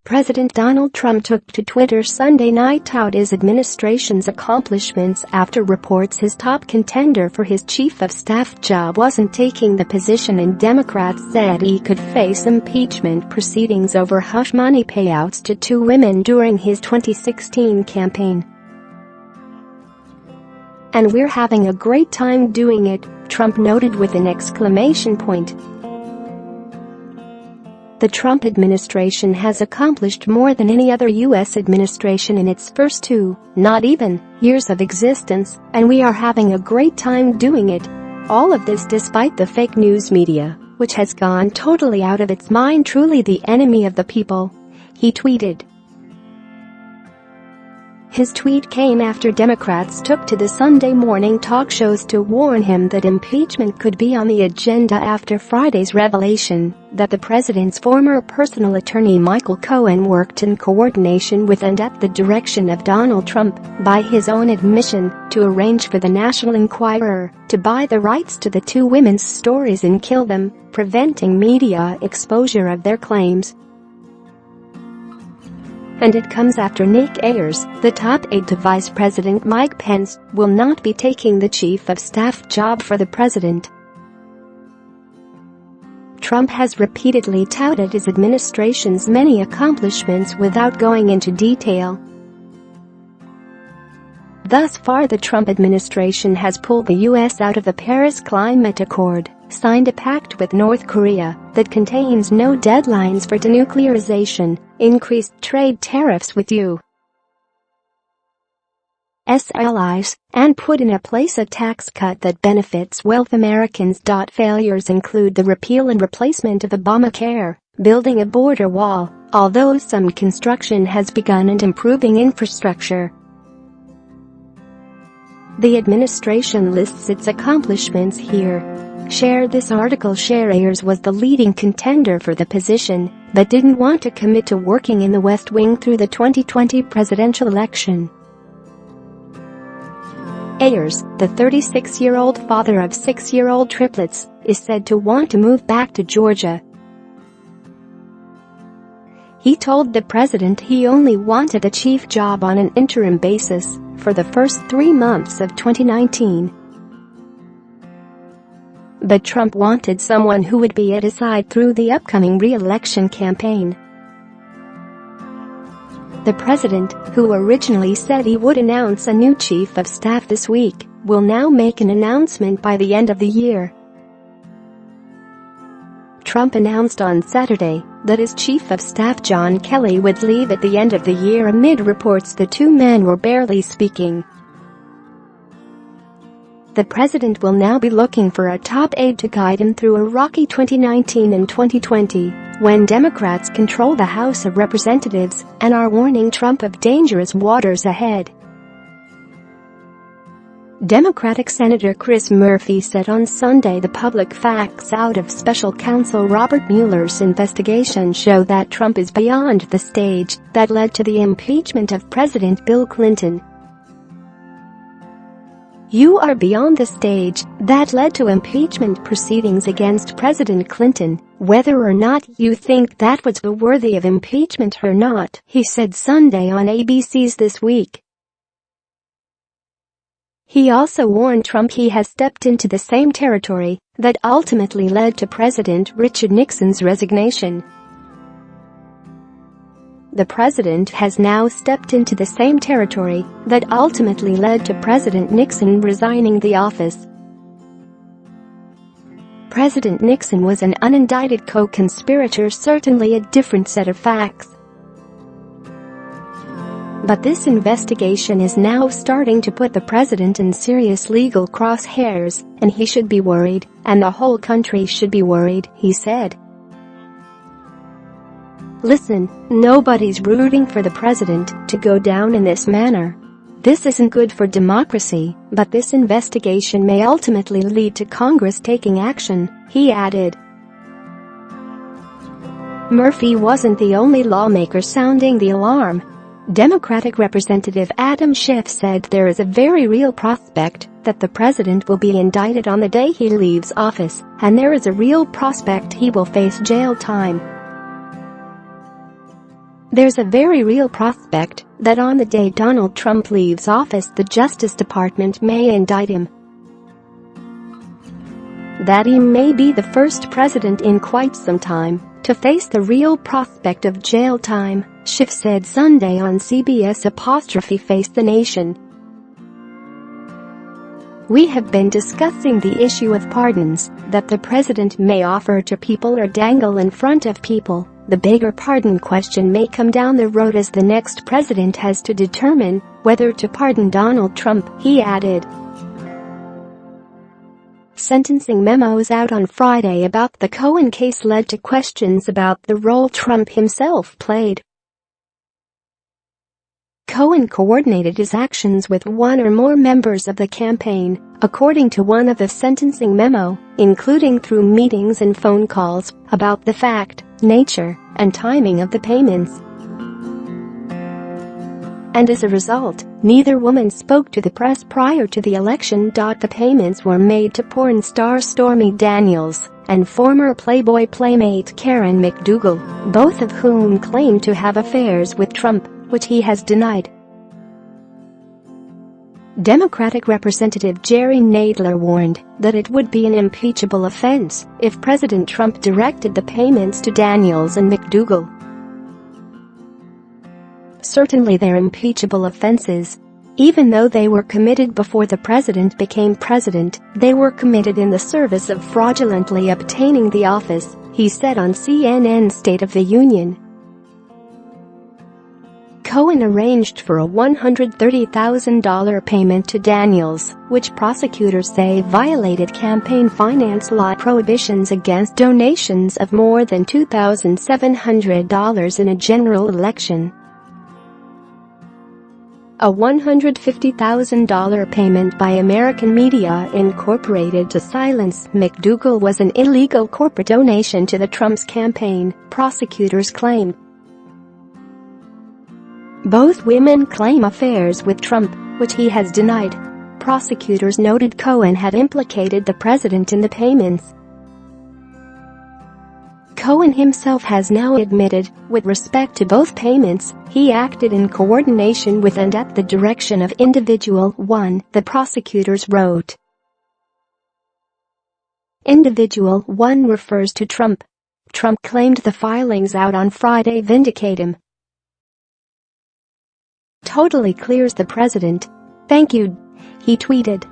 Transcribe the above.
President Donald Trump took to Twitter Sunday night to tout his administration's accomplishments after reports his top contender for his chief of staff job wasn't taking the position, and Democrats said he could face impeachment proceedings over hush money payouts to two women during his 2016 campaign. "And we're having a great time doing it," Trump noted with an exclamation point. The Trump administration has accomplished more than any other U.S. administration in its first not even, years of existence, and we are having a great time doing it. All of this despite the fake news media, which has gone totally out of its mind, truly the enemy of the people," he tweeted. His tweet came after Democrats took to the Sunday morning talk shows to warn him that impeachment could be on the agenda after Friday's revelation that the president's former personal attorney Michael Cohen worked in coordination with and at the direction of Donald Trump, by his own admission, to arrange for the National Enquirer to buy the rights to the two women's stories and kill them, preventing media exposure of their claims. And it comes after Nick Ayers, the top aide to Vice President Mike Pence, will not be taking the chief of staff job for the president. Trump has repeatedly touted his administration's many accomplishments without going into detail. Thus far, the Trump administration has pulled the U.S. out of the Paris Climate Accord, signed a pact with North Korea that contains no deadlines for denuclearization, increased trade tariffs with U.S. allies, and put in place a tax cut that benefits wealthy Americans. Failures include the repeal and replacement of Obamacare, building a border wall, although some construction has begun, and improving infrastructure. The administration lists its accomplishments here. Share this article. Ayers was the leading contender for the position, but didn't want to commit to working in the West Wing through the 2020 presidential election. Ayers, the 36-year-old father of 6-year-old triplets, is said to want to move back to Georgia. He told the president he only wanted a chief job on an interim basis for the first 3 months of 2019. But Trump wanted someone who would be at his side through the upcoming re-election campaign. The president, who originally said he would announce a new chief of staff this week, will now make an announcement by the end of the year. Trump announced on Saturday that his chief of staff John Kelly would leave at the end of the year amid reports the two men were barely speaking. The president will now be looking for a top aide to guide him through a rocky 2019 and 2020, when Democrats control the House of Representatives and are warning Trump of dangerous waters ahead. Democratic Senator Chris Murphy said on Sunday the public facts out of special counsel Robert Mueller's investigation show that Trump is beyond the stage that led to the impeachment of President Bill Clinton. "You are beyond the stage that led to impeachment proceedings against President Clinton, whether or not you think that was worthy of impeachment or not," he said Sunday on ABC's This Week. He also warned Trump he has stepped into the same territory that ultimately led to President Richard Nixon's resignation. The president has now stepped into the same territory that ultimately led to President Nixon resigning the office. President Nixon was an unindicted co-conspirator, certainly a different set of facts. But this investigation is now starting to put the president in serious legal crosshairs, and he should be worried, and the whole country should be worried, he said. "Listen, nobody's rooting for the president to go down in this manner. This isn't good for democracy, but this investigation may ultimately lead to Congress taking action," he added. Murphy wasn't the only lawmaker sounding the alarm. Democratic Representative Adam Schiff said there is a very real prospect that the president will be indicted on the day he leaves office, and there is a real prospect he will face jail time. There's a very real prospect that on the day Donald Trump leaves office, the Justice Department may indict him. That he may be the first president in quite some time to face the real prospect of jail time, Schiff said Sunday on CBS'"Face the Nation." "We have been discussing the issue of pardons that the president may offer to people or dangle in front of people. The bigger pardon question may come down the road as the next president has to determine whether to pardon Donald Trump," he added. Sentencing memos out on Friday about the Cohen case led to questions about the role Trump himself played. Cohen coordinated his actions with one or more members of the campaign, according to one of the sentencing memo, including through meetings and phone calls about the fact, nature, and timing of the payments. And as a result, neither woman spoke to the press prior to the election. The payments were made to porn star Stormy Daniels and former Playboy playmate Karen McDougal, both of whom claimed to have affairs with Trump, which he has denied. Democratic Representative Jerry Nadler warned that it would be an impeachable offense if President Trump directed the payments to Daniels and McDougal. Certainly they're impeachable offenses. Even though they were committed before the president became president, they were committed in the service of fraudulently obtaining the office, he said on CNN's State of the Union. Cohen arranged for a $130,000 payment to Daniels, which prosecutors say violated campaign finance law prohibitions against donations of more than $2,700 in a general election. A $150,000 payment by American Media Incorporated to silence McDougal was an illegal corporate donation to the Trump's campaign, prosecutors claim. Both women claim affairs with Trump, which he has denied. Prosecutors noted Cohen had implicated the president in the payments. Cohen himself has now admitted, with respect to both payments, he acted in coordination with and at the direction of Individual 1, the prosecutors wrote. Individual 1 refers to Trump. Trump claimed the filings out on Friday vindicate him. Totally clears the president. Thank you, he tweeted.